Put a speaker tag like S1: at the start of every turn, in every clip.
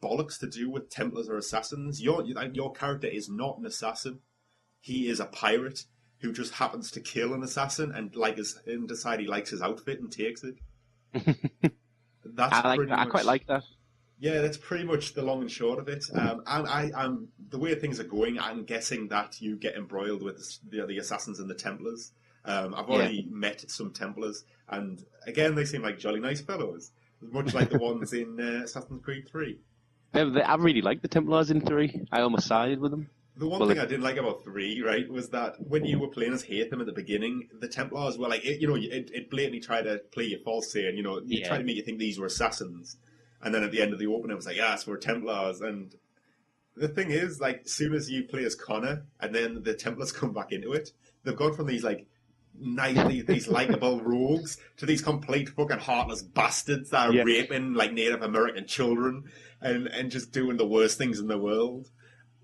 S1: bollocks to do with Templars or assassins. Your character is not an assassin. He is a pirate who just happens to kill an assassin and decide he likes his outfit and takes it. That's
S2: I like that. I quite like that.
S1: Yeah, that's pretty much the long and short of it. I'm the way things are going. I'm guessing that you get embroiled with the assassins and the Templars. I've already met some Templars, and again, they seem like jolly nice fellows, much like the ones in Assassin's Creed 3.
S2: I really like the Templars in 3. I almost sided with them.
S1: The one thing I didn't like about 3, right, was that when you were playing as Haytham at the beginning, the Templars were like, it blatantly tried to play you false saying, it tried to make you think these were assassins. And then at the end of the open, it was like, yes, we're Templars. And the thing is, like, as soon as you play as Connor, and then the Templars come back into it, they've gone from these, like, these likable rogues to these complete fucking heartless bastards that are raping, like, Native American children and just doing the worst things in the world.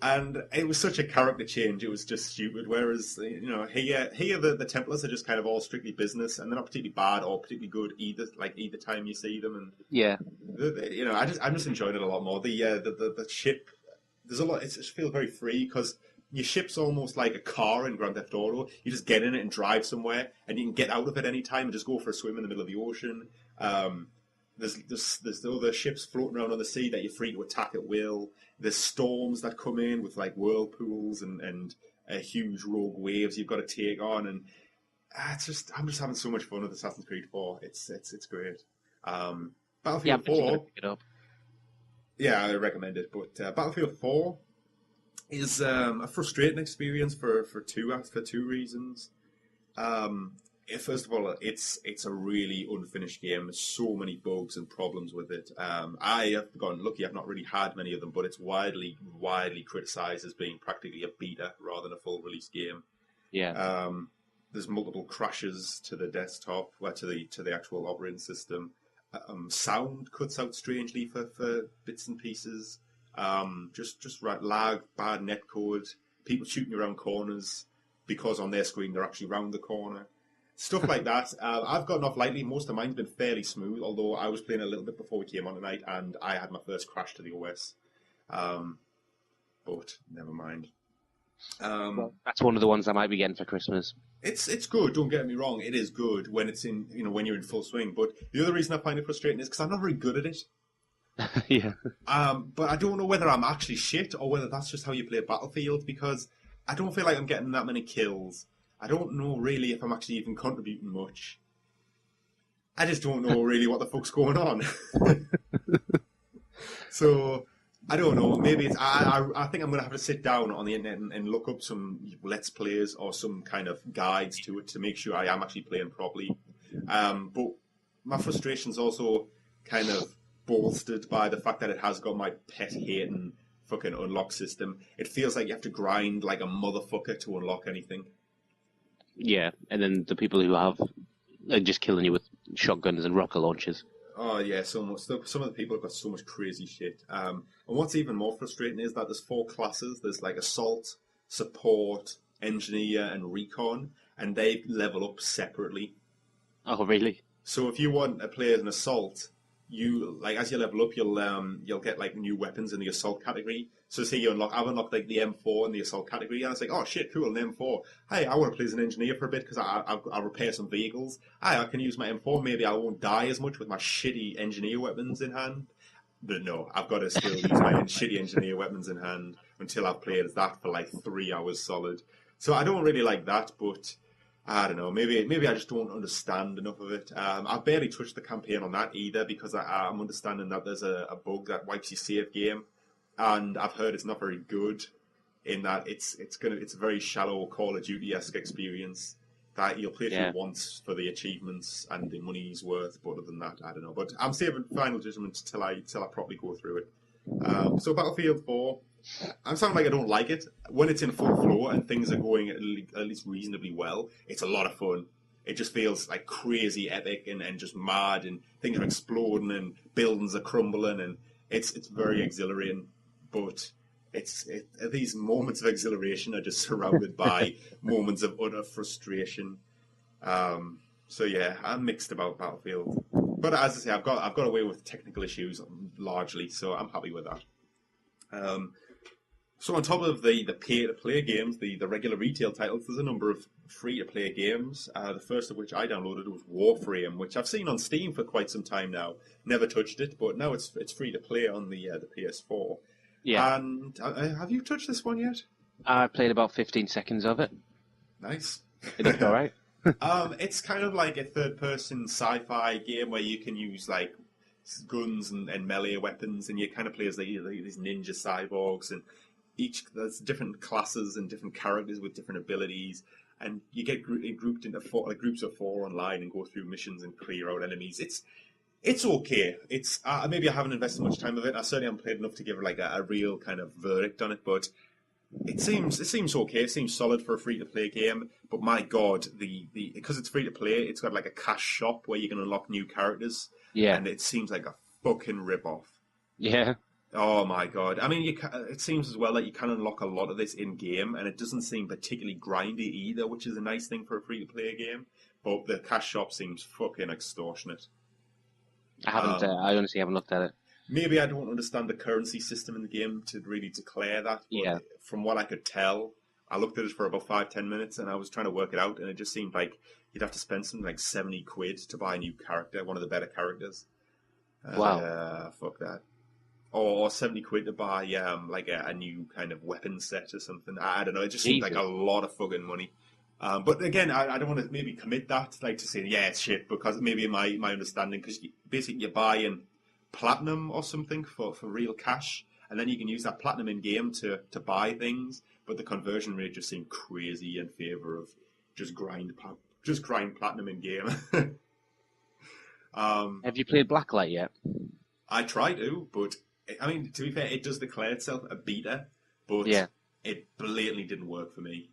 S1: And it was such a character change, it was just stupid. Whereas, here the Templars are just kind of all strictly business, and they're not particularly bad or particularly good either time you see them. And I'm just enjoying it a lot more. The ship, there's a lot. It just feels very free because your ship's almost like a car in Grand Theft Auto. You just get in it and drive somewhere, and you can get out of it any time and just go for a swim in the middle of the ocean. There's other ships floating around on the sea that you're free to attack at will. There's storms that come in with like whirlpools and huge rogue waves you've got to take on, and I'm just having so much fun with Assassin's Creed 4. It's great. Battlefield 4.
S2: Pick it up.
S1: Yeah, I recommend it. But Battlefield 4 is a frustrating experience for two reasons. First of all, it's a really unfinished game. There's so many bugs and problems with it. I have gotten lucky. I've not really had many of them, but it's widely criticised as being practically a beta rather than a full release game.
S2: Yeah.
S1: There's multiple crashes to the desktop, to the actual operating system. Sound cuts out strangely for bits and pieces. Just lag, bad netcode, people shooting around corners because on their screen they're actually round the corner. Stuff like that. I've gotten off lightly. Most of mine's been fairly smooth, although I was playing a little bit before we came on tonight, and I had my first crash to the OS. But never mind.
S2: Well, that's one of the ones I might be getting for Christmas.
S1: It's good. Don't get me wrong. It is good when it's in when you're in full swing. But the other reason I find it frustrating is because I'm not very good at it.
S2: Yeah.
S1: But I don't know whether I'm actually shit or whether that's just how you play Battlefield, because I don't feel like I'm getting that many kills. I don't know really if I'm actually even contributing much. I just don't know really what the fuck's going on. So, I don't know. Maybe it's... I think I'm going to have to sit down on the internet and look up some Let's Plays or some kind of guides to it to make sure I am actually playing properly. But my frustration's also kind of bolstered by the fact that it has got my pet-hating fucking unlock system. It feels like you have to grind like a motherfucker to unlock anything.
S2: Yeah, and then the people who are just killing you with shotguns and rocket launchers.
S1: Oh yeah, so much. Some of the people have got so much crazy shit. And what's even more frustrating is that there's 4 classes. There's like assault, support, engineer, and recon, and they level up separately.
S2: Oh really?
S1: So if you want to play as an assault, as you level up, you'll get like new weapons in the assault category. So say I've unlocked like the M4 in the assault category, and it's like, oh shit, cool, an M4. Hey, I want to play as an engineer for a bit because I'll repair some vehicles. Hey, I can use my M4. Maybe I won't die as much with my shitty engineer weapons in hand. But no, I've got to still use my shitty engineer weapons in hand until I've played as that for like 3 hours solid. So I don't really like that, but I don't know. Maybe I just don't understand enough of it. I barely touched the campaign on that either because I'm understanding that there's a bug that wipes your save game, and I've heard it's not very good. In that it's a very shallow Call of Duty-esque experience that you'll play through once for the achievements and the money's worth. But other than that, I don't know. But I'm saving final judgment till I properly go through it. So Battlefield 4. I'm sounding like I don't like it. When it's in full flow and things are going at least reasonably well, it's a lot of fun. It just feels like crazy epic and just mad, and things are exploding and buildings are crumbling, and it's very exhilarating. But these moments of exhilaration are just surrounded by moments of utter frustration. So yeah, I'm mixed about Battlefield. But as I say, I've got away with technical issues largely, so I'm happy with that. So on top of the pay-to-play games, the regular retail titles, there's a number of free-to-play games. The first of which I downloaded was Warframe, which I've seen on Steam for quite some time now. Never touched it, but now it's free-to-play on the PS4.
S2: Yeah.
S1: And have you touched this one yet?
S2: I played about 15 seconds of it.
S1: Nice.
S2: It looked all right.
S1: It's kind of like a third-person sci-fi game where you can use like guns and melee weapons, and you kind of play as these ninja cyborgs, and there's different classes and different characters with different abilities, and you get grouped into groups of 4 online and go through missions and clear out enemies. It's okay. It's maybe I haven't invested much time of it. I certainly haven't played enough to give like a real kind of verdict on it, but it seems okay. It seems solid for a free to play game. But my God, because it's free to play, it's got like a cash shop where you can unlock new characters.
S2: Yeah.
S1: And it seems like a fucking rip off.
S2: Yeah.
S1: Oh my God! I mean, it seems as well that you can unlock a lot of this in game, and it doesn't seem particularly grindy either, which is a nice thing for a free to play game. But the cash shop seems fucking extortionate.
S2: I haven't. I honestly haven't looked at it.
S1: Maybe I don't understand the currency system in the game to really declare that. But
S2: Yeah.
S1: From what I could tell, I looked at it for about 5-10 minutes, and I was trying to work it out, and it just seemed like you'd have to spend something like 70 quid to buy a new character, one of the better characters.
S2: Wow.
S1: Fuck that. Or 70 quid to buy like a new kind of weapon set or something. I don't know. It just seemed like a lot of fucking money. But again, I don't want to maybe commit that, like to say, yeah, it's shit, because maybe in my understanding, because basically you're buying platinum or something for real cash, and then you can use that platinum in game to buy things, but the conversion rate just seemed crazy in favor of just grind platinum in game.
S2: Have you played Blacklight yet?
S1: I try to, but I mean, to be fair, it does declare itself a beta, but it blatantly didn't work for me.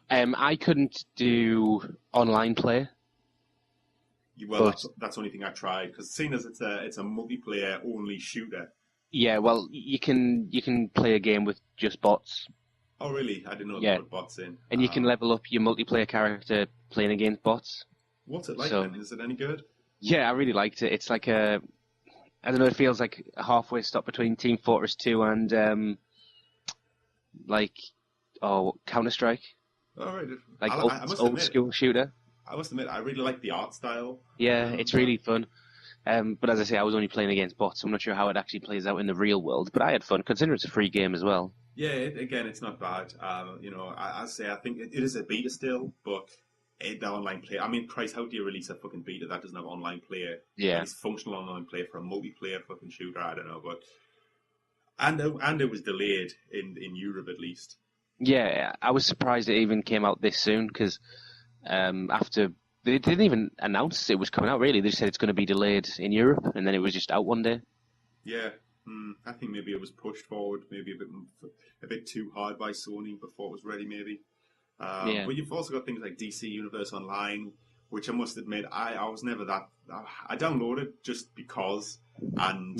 S2: I couldn't do online play.
S1: Well, that's the only thing I tried, because seeing as it's a multiplayer only shooter.
S2: Yeah, well, you can play a game with just bots.
S1: Oh, really? I didn't know they put bots in.
S2: And you can level up your multiplayer character playing against bots.
S1: What's it like then? Is it any good?
S2: Yeah, I really liked it. It's like I don't know, it feels like a halfway stop between Team Fortress 2 and Counter-Strike.
S1: Oh, right.
S2: Like old school shooter.
S1: I must admit, I really like the art style.
S2: Yeah, it's really fun. But as I say, I was only playing against bots. I'm not sure how it actually plays out in the real world, but I had fun, considering it's a free game as well.
S1: Yeah, again, it's not bad. I say I think it is a beta still, but the online play. I mean, Christ, how do you release a fucking beta that doesn't have online play?
S2: Yeah,
S1: it's functional online play for a multiplayer fucking shooter. I don't know, but and it was delayed in Europe at least.
S2: Yeah, I was surprised it even came out this soon, because after they didn't even announce it was coming out. Really, they just said it's going to be delayed in Europe, and then it was just out one day.
S1: Yeah, I think maybe it was pushed forward, maybe a bit too hard by Sony before it was ready, maybe. But you've also got things like DC Universe Online, which I must admit, I was never that. I downloaded just because, and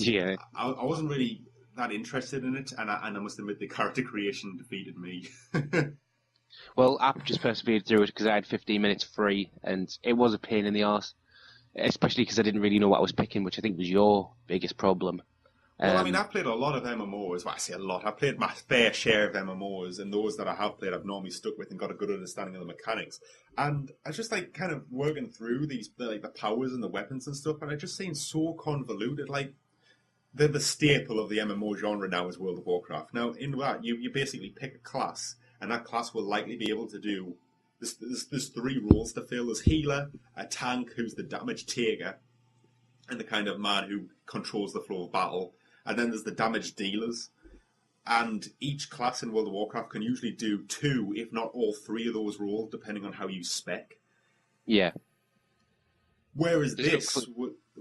S1: I wasn't really that interested in it, and I must admit the character creation defeated me.
S2: Well, I just persevered through it because I had 15 minutes free, and it was a pain in the arse, especially because I didn't really know what I was picking, which I think was your biggest problem.
S1: Well, I mean, I've played a lot of MMOs. Well, I say a lot. I've played my fair share of MMOs, and those that I have played, I've normally stuck with and got a good understanding of the mechanics. And I just like kind of working through the powers and the weapons and stuff, and it just seems so convoluted. Like the staple of the MMO genre now is World of Warcraft. Now, in that, you basically pick a class, and that class will likely be able to do. There's 3 roles to fill. There's healer, a tank who's the damage taker, and the kind of man who controls the flow of battle. And then there's the damage dealers. And each class in World of Warcraft can usually do 2, if not all 3 of those roles, depending on how you spec.
S2: Yeah.
S1: Whereas this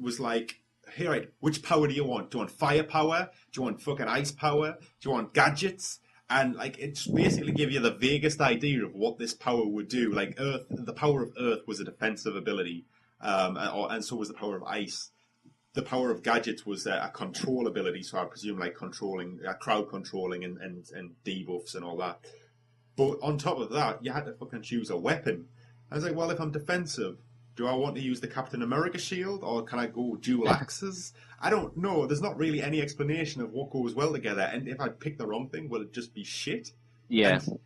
S1: was like, hey, right, which power do you want? Do you want fire power? Do you want fucking ice power? Do you want gadgets? And like, it just basically gave you the vaguest idea of what this power would do. Like Earth, the power of Earth was a defensive ability, and so was the power of ice. The power of gadgets was a control ability, so I presume like controlling, crowd controlling and debuffs and all that. But on top of that, you had to fucking choose a weapon. I was like, well, if I'm defensive, Do I want to use the Captain America shield, or can I go dual axes? I don't know. There's not really any explanation of what goes well together, and if I pick the wrong thing, will it just be shit?
S2: Yeah.
S1: And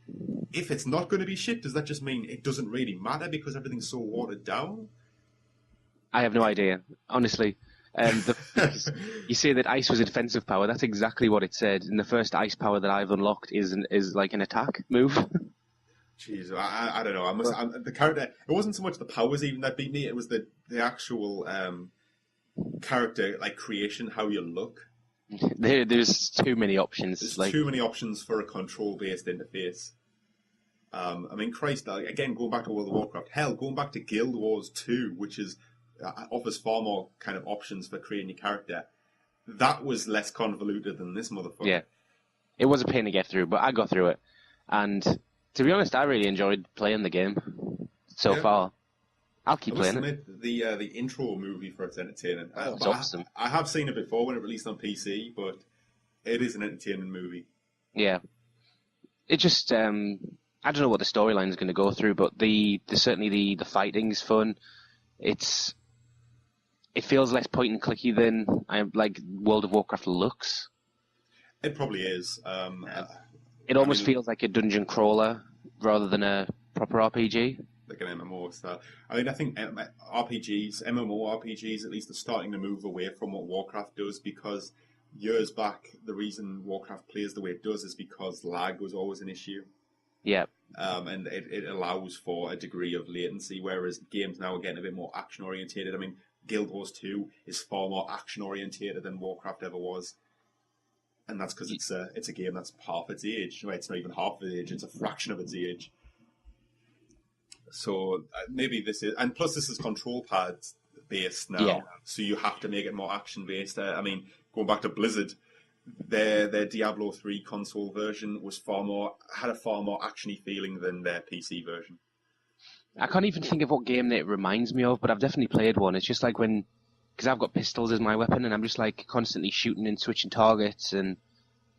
S1: if it's not going to be shit, does that just mean it doesn't really matter because everything's so watered down?
S2: I have no idea, honestly. You say that ice was a defensive power. That's exactly what it said. And the first ice power that I've unlocked is like an attack move.
S1: Jeez, I don't know. The character. It wasn't so much the powers even that beat me. It was the actual character like creation, how you look.
S2: There's too many options.
S1: There's too many options for a control-based interface. I mean, Christ, again, going back to World of Warcraft, hell, going back to Guild Wars 2, which is offers far more kind of options for creating your character. That was less convoluted than this motherfucker.
S2: Yeah, it was a pain to get through, but I got through it. And to be honest, I really enjoyed playing the game so far. I'll keep playing it.
S1: The intro movie for it's entertaining.
S2: It's awesome.
S1: I have seen it before when it released on PC, but it is an entertaining movie.
S2: Yeah. It just, I don't know what the storyline is going to go through, but certainly the fighting's fun. It feels less point and clicky than like World of Warcraft looks.
S1: It probably is.
S2: It almost feels like a dungeon crawler rather than a proper RPG.
S1: Like an MMO style. I mean, I think MMORPGs at least are starting to move away from what Warcraft does, because years back, the reason Warcraft plays the way it does is because lag was always an issue.
S2: Yeah.
S1: And it allows for a degree of latency, whereas games now are getting a bit more action-orientated. I mean, Guild Wars 2 is far more action-orientated than Warcraft ever was. And that's because it's a game that's half its age. Well, it's not even half its age, it's a fraction of its age. So maybe this is... And plus this is control pads based now, so you have to make it more action-based. I mean, going back to Blizzard, their Diablo 3 console version had a far more actiony feeling than their PC version.
S2: I can't even think of what game that it reminds me of, but I've definitely played one. It's just like because I've got pistols as my weapon, and I'm just like constantly shooting and switching targets, and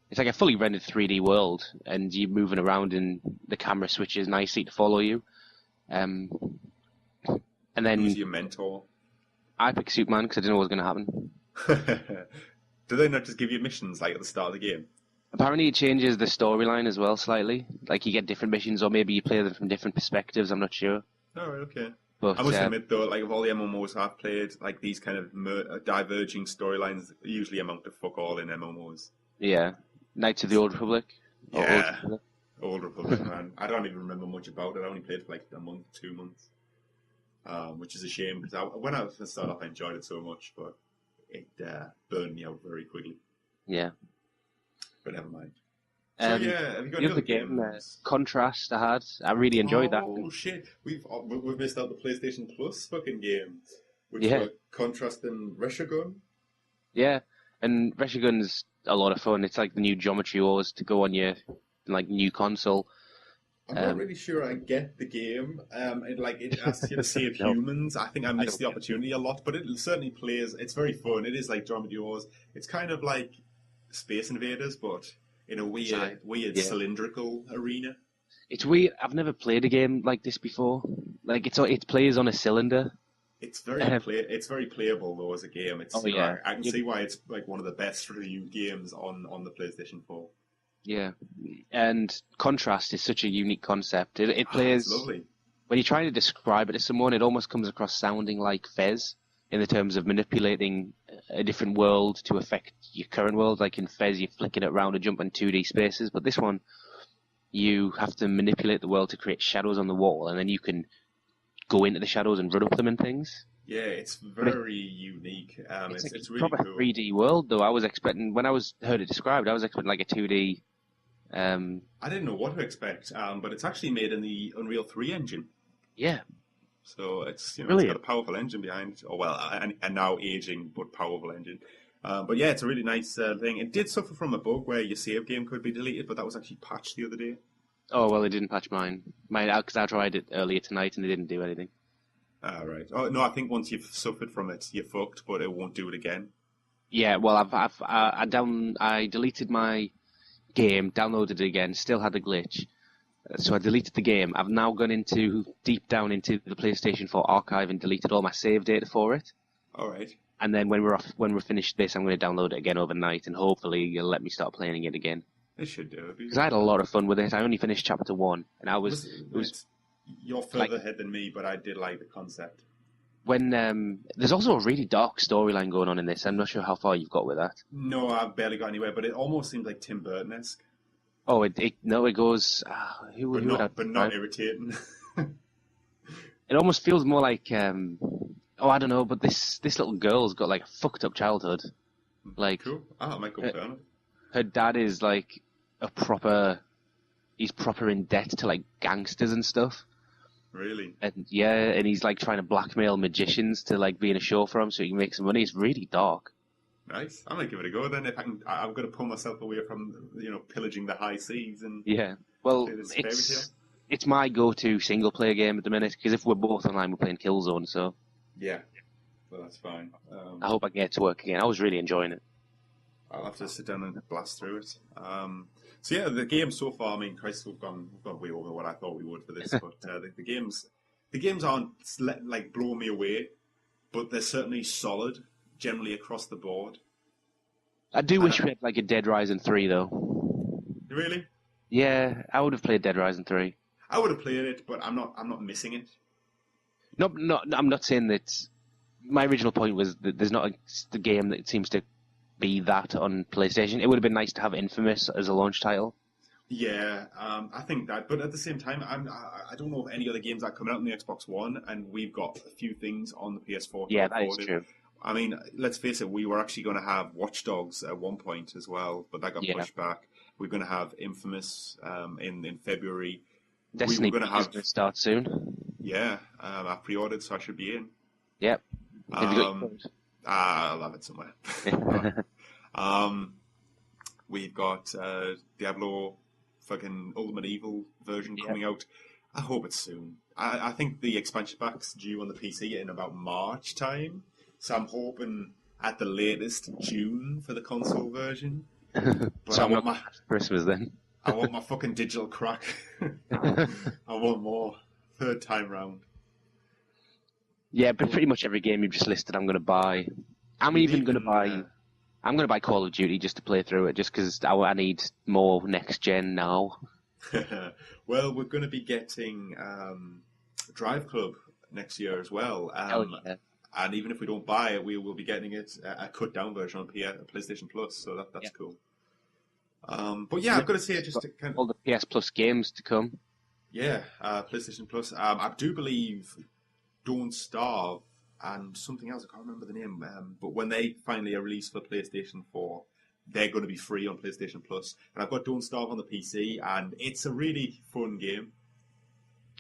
S2: it's like a fully rendered 3D world, and you're moving around, and the camera switches nicely to follow you. And then
S1: who's your mentor?
S2: I picked Superman because I didn't know what was going to
S1: happen. Do they not just give you missions like at the start of the game?
S2: Apparently it changes the storyline as well slightly. Like you get different missions, or maybe you play them from different perspectives. I'm not sure.
S1: Oh, okay.
S2: But,
S1: I must admit though, like of all the MMOs I've played, like these kind of diverging storylines usually amount to fuck all in MMOs.
S2: Yeah. Knights of the Old Republic?
S1: Yeah. Old Republic, man. I don't even remember much about it. I only played for like a month, 2 months. Which is a shame, because when I first started off I enjoyed it so much, but it burned me out very quickly.
S2: Yeah.
S1: But never mind. So have you got any other games?
S2: Contrast I really enjoyed that.
S1: Oh shit, we've missed out the PlayStation Plus fucking games, which were Contrast and Reshogun.
S2: Yeah, and Reshogun's a lot of fun. It's like the new Geometry Wars to go on your new console.
S1: I'm not really sure I get the game. It asks you to save humans. I think I missed the opportunity a lot, but it certainly plays. It's very fun. It is like Geometry Wars. It's kind of like Space Invaders, but in a weird cylindrical arena.
S2: It's weird. I've never played a game like this before. Like it plays on a cylinder.
S1: It's very playable though as a game. I can see why it's like one of the best reviewed games on the PlayStation 4.
S2: Yeah, and Contrast is such a unique concept. It plays
S1: lovely.
S2: When you try to describe it to someone, it almost comes across sounding like Fez in the terms of manipulating a different world to affect your current world. Like in Fez, you're flicking it around and jumping 2D spaces, but this one, you have to manipulate the world to create shadows on the wall, and then you can go into the shadows and run up them and things.
S1: Yeah, it's very unique. It's really
S2: proper
S1: cool.
S2: 3D world, though. I was expecting, when I heard it described, I was expecting like a 2D.
S1: I didn't know what to expect, but it's actually made in the Unreal 3 engine.
S2: Yeah.
S1: So it's it's got a powerful engine behind it. And now aging but powerful engine. But yeah, it's a really nice thing. It did suffer from a bug where your save game could be deleted, but that was actually patched the other day.
S2: Oh well, it didn't patch mine. Because I tried it earlier tonight and it didn't do anything.
S1: Ah, right. Oh no, I think once you've suffered from it, you're fucked, but it won't do it again.
S2: Yeah, well, I deleted my game, downloaded it again, still had the glitch. So I deleted the game. I've now gone deep down into the PlayStation 4 archive and deleted all my save data for it.
S1: All right.
S2: And then when we're finished this, I'm going to download it again overnight, and hopefully you'll let me start playing it again.
S1: It should do.
S2: Because I had a lot of fun with it. I only finished chapter 1, and
S1: You're further ahead than me, but I did like the concept.
S2: When there's also a really dark storyline going on in this. I'm not sure how far you've got with that.
S1: No, I've barely got anywhere, but it almost seems like Tim Burton-esque.
S2: Oh, it goes.
S1: But not irritating.
S2: It almost feels more like I don't know, but this little girl's got like a fucked up childhood. Like,
S1: cool. I might go down.
S2: Her dad is like he's proper in debt to like gangsters and stuff.
S1: Really?
S2: And he's like trying to blackmail magicians to like be in a show for him so he can make some money. It's really dark.
S1: Nice. I might give it a go then. If I can, I'm going to pull myself away from pillaging the high seas and
S2: Well, it's my go-to single-player game at the minute because if we're both online, we're playing Killzone. So
S1: yeah, well that's fine.
S2: I hope I can get to work again. I was really enjoying it.
S1: I'll have to sit down and blast through it. So yeah, the game so far. I mean, Christ, we've gone way over what I thought we would for this, but the games aren't like blowing me away, but they're certainly solid. Generally across the board.
S2: I do wish we had like a Dead Rising 3 though.
S1: Really?
S2: Yeah, I would have played Dead Rising 3.
S1: I would have played it, but I'm not missing it.
S2: No, I'm not saying that. My original point was that there's not the game that seems to be that on PlayStation. It would have been nice to have Infamous as a launch title.
S1: Yeah, I think that, but at the same time, I don't know of any other games that are coming out on the Xbox One, and we've got a few things on the PS4.
S2: Yeah, that is true.
S1: I mean, let's face it, we were actually going to have Watch Dogs at one point as well, but that got pushed back. We're going to have Infamous in February.
S2: Destiny is going to start soon.
S1: Yeah, I pre-ordered, so I should be in.
S2: Yep.
S1: I'll have it somewhere. We've got Diablo fucking Ultimate Evil version coming out. I hope it's soon. I think the expansion pack's due on the PC in about March time. So I'm hoping at the latest June for the console version. But
S2: so I want Christmas then.
S1: I want my fucking digital crack. I want more. Third time round.
S2: Yeah, but pretty much every game you've just listed I'm going to buy. I'm going to buy Call of Duty just to play through it, just because I need more next gen now.
S1: Well, we're going to be getting Drive Club next year as well. And even if we don't buy it, we will be getting it a cut down version on PlayStation Plus. So that's cool. But yeah, I've got to say, just to kind of
S2: all the PS Plus games to come.
S1: Yeah, PlayStation Plus. I do believe Don't Starve and something else. I can't remember the name. But when they finally are released for PlayStation 4, they're going to be free on PlayStation Plus. And I've got Don't Starve on the PC, and it's a really fun game.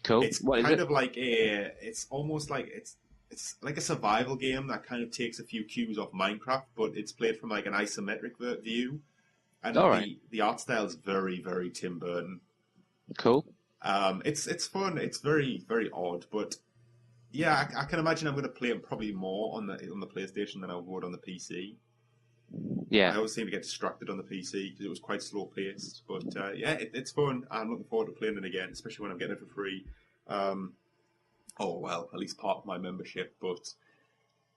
S2: Cool.
S1: It's kind of like it's almost like it's like a survival game that kind of takes a few cues off Minecraft, but it's played from like an isometric view. And the art style is very, very Tim Burton.
S2: Cool.
S1: It's fun. It's very, very odd, but yeah, I can imagine I'm going to play it probably more on the PlayStation than I would on the PC.
S2: Yeah.
S1: I always seem to get distracted on the PC because it was quite slow paced, but yeah, it's fun. I'm looking forward to playing it again, especially when I'm getting it for free. At least part of my membership. But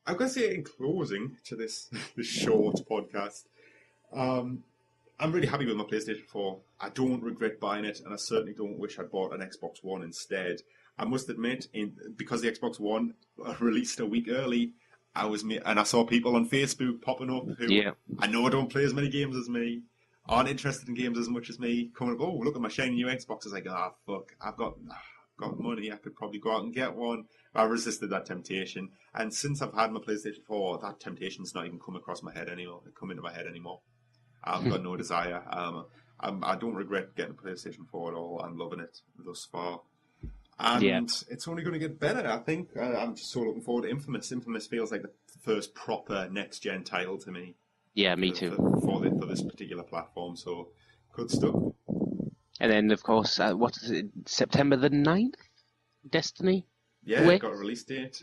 S1: I've got to say, in closing to this short podcast, I'm really happy with my PlayStation 4. I don't regret buying it, and I certainly don't wish I'd bought an Xbox One instead. I must admit, because the Xbox One released a week early, I saw people on Facebook popping up who I know don't play as many games as me, aren't interested in games as much as me, coming up, oh, look at my shiny new Xbox. It's like, fuck, I've got money, I could probably go out and get one. I resisted that temptation, and since I've had my PlayStation 4, that temptation's not even come into my head anymore. I've got no desire. I don't regret getting a PlayStation 4 at all. I'm loving it thus far. And it's only going to get better, I think. I'm just so looking forward to Infamous. Infamous feels like the first proper next-gen title to me.
S2: Yeah, me too.
S1: For this particular platform, so good stuff.
S2: And then, of course, what is it, September the 9th? Destiny?
S1: Yeah, it got a release date.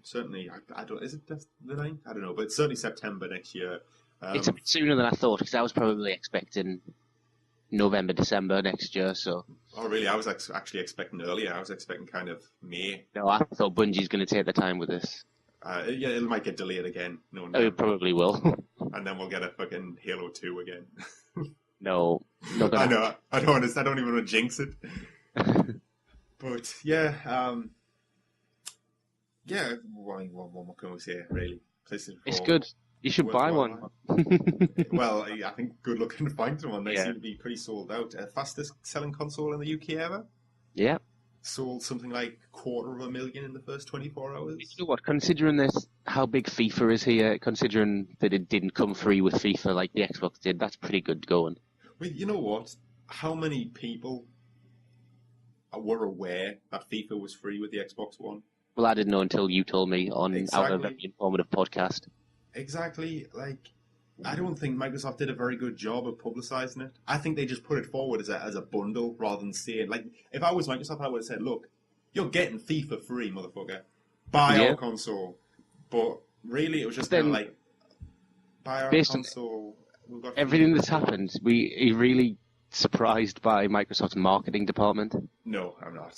S1: Certainly, I don't. Is it the 9th? I don't know, but it's certainly September next year.
S2: It's a bit sooner than I thought, because I was probably expecting November, December next year, so...
S1: Oh, really? I was actually expecting earlier. I was expecting kind of May.
S2: No, I thought Bungie's going to take the time with this.
S1: Yeah, it might get delayed again. No,
S2: Oh, it probably will.
S1: And then we'll get a fucking Halo 2 again.
S2: No, not
S1: I
S2: gonna.
S1: know. I don't even want to jinx it. But yeah, yeah. What can we say? Really, PlayStation 4.
S2: It's good. You should buy one.
S1: Well, I think good luck in finding one. They
S2: Yeah.
S1: seem to be pretty sold out. Fastest selling console in the UK ever.
S2: Yeah.
S1: Sold something like 250,000 in the first 24 hours.
S2: You know what? Considering this, how big FIFA is here, considering that it didn't come free with FIFA like the Xbox did, that's pretty good going.
S1: Well, you know what? How many people were aware that FIFA was free with the Xbox One?
S2: Well, I didn't know until you told me on our
S1: Exactly.
S2: very informative podcast.
S1: Exactly. Like, I don't think Microsoft did a very good job of publicizing it. I think they just put it forward as a bundle rather than saying, like, if I was Microsoft, I would have said, look, you're getting FIFA free, motherfucker. Buy our console. But really, it was just kind of like, buy our console. We've got
S2: everything that's happened, are really surprised by Microsoft's marketing department.
S1: No, I'm not.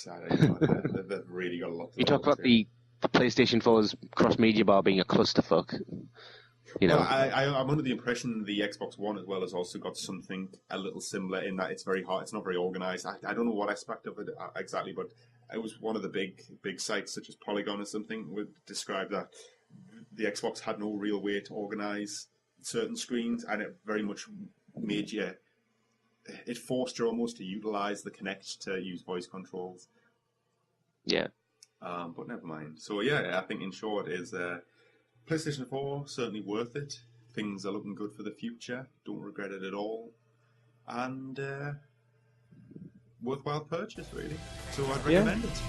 S1: They've really got a lot to do.
S2: You talk about the PlayStation 4's cross-media bar being a clusterfuck. You know,
S1: well, I'm under the impression the Xbox One as well has also got something a little similar in that it's very hard. It's not very organized. I don't know what aspect of it exactly, but it was one of the big sites such as Polygon or something would describe that the Xbox had no real way to organize certain screens, and it very much made you. It forced you almost to utilize the Kinect to use voice controls.
S2: Yeah.
S1: But never mind. So yeah, I think in short is PlayStation 4 certainly worth it. Things are looking good for the future. Don't regret it at all, and worthwhile purchase really. So I'd recommend it.